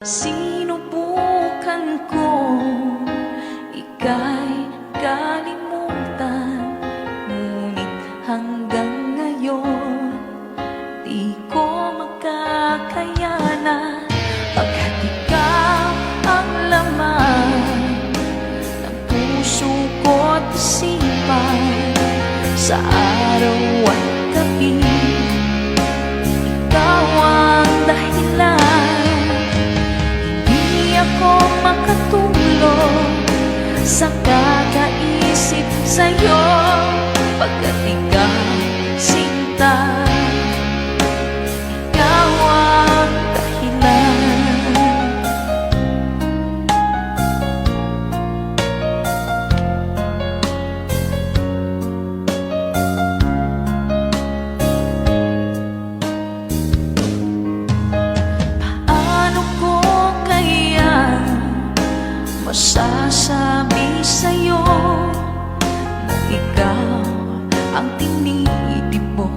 Sinubukan ko ika'y kalimutan, ngunit hanggang ngayon di ko makakayanan, pagkat ikaw ang laman ng puso ko't isipan sa araw at gabi. Ikaw ang dahilan ako makatulog sa kakaisip sa'yo, pagkat ikaw sinta, ikaw ang dahilan. Paano ko kaya masasabi sa'yo na ikaw ang tinitipon